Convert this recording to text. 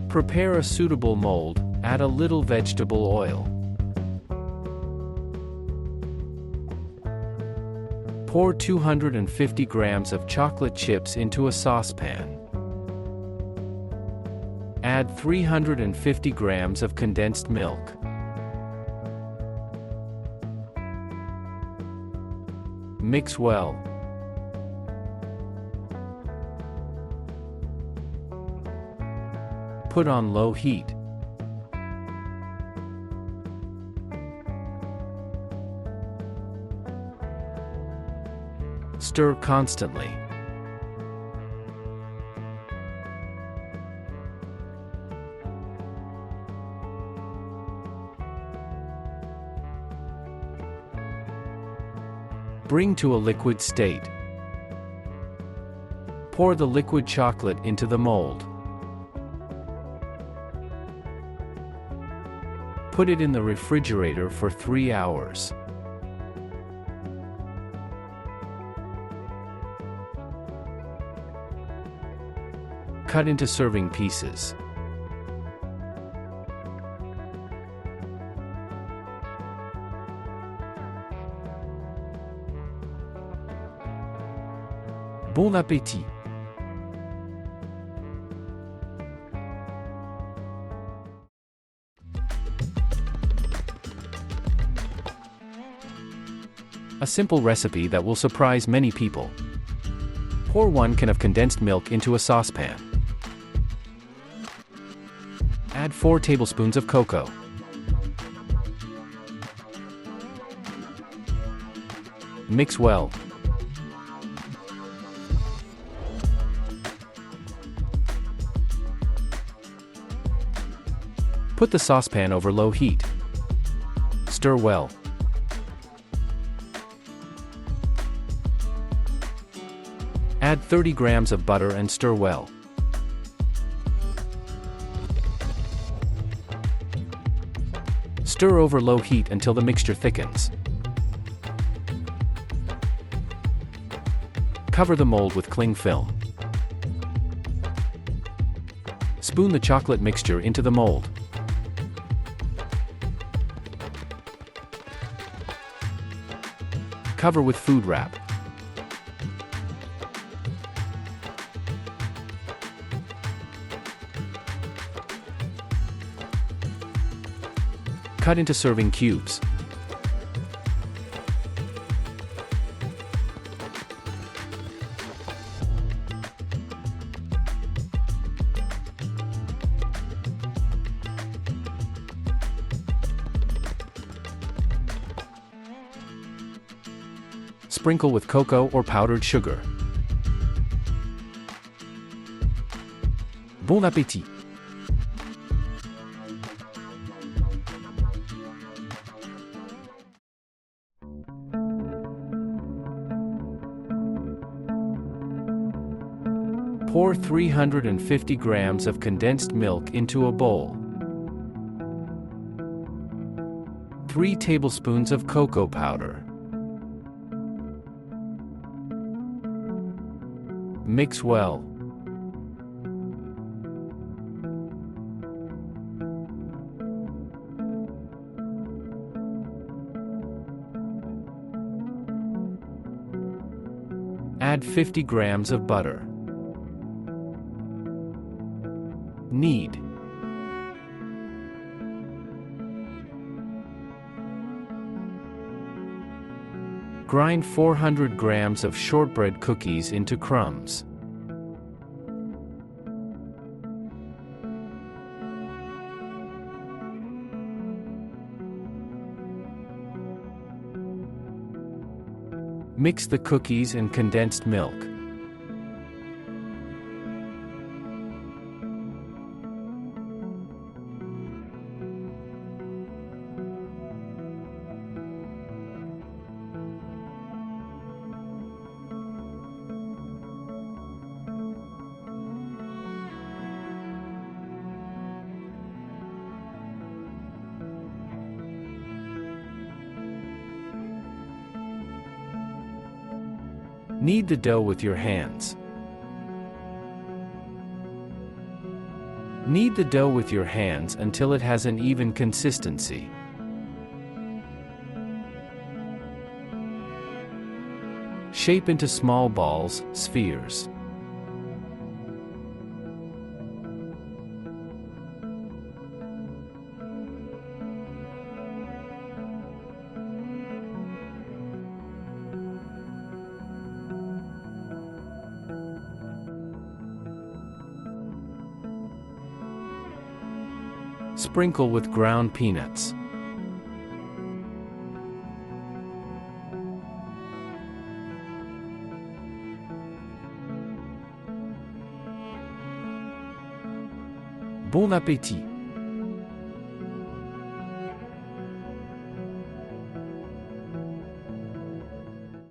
Prepare a suitable mold, add a little vegetable oil. Pour 250 grams of chocolate chips into a saucepan. Add 350 grams of condensed milk. Mix well. Put on low heat. Stir constantly. Bring to a liquid state. Pour the liquid chocolate into the mold. Put it in the refrigerator for 3 hours. Cut into serving pieces. Bon appétit! A simple recipe that will surprise many people. Pour 1 can of condensed milk into a saucepan. Add 4 tablespoons of cocoa. Mix well. Put the saucepan over low heat. Stir well. Add 30 grams of butter and stir well. Stir over low heat until the mixture thickens. Cover the mold with cling film. Spoon the chocolate mixture into the mold. Cover with food wrap. Cut into serving cubes. Sprinkle with cocoa or powdered sugar. Bon appétit! Pour 350 grams of condensed milk into a bowl. 3 tablespoons of cocoa powder. Mix well. Add 50 grams of butter. Knead. Grind 400 grams of shortbread cookies into crumbs. Mix the cookies and condensed milk. Knead the dough with your hands. Knead the dough with your hands until it has an even consistency. Shape into small balls, spheres. Sprinkle with ground peanuts. Bon appétit!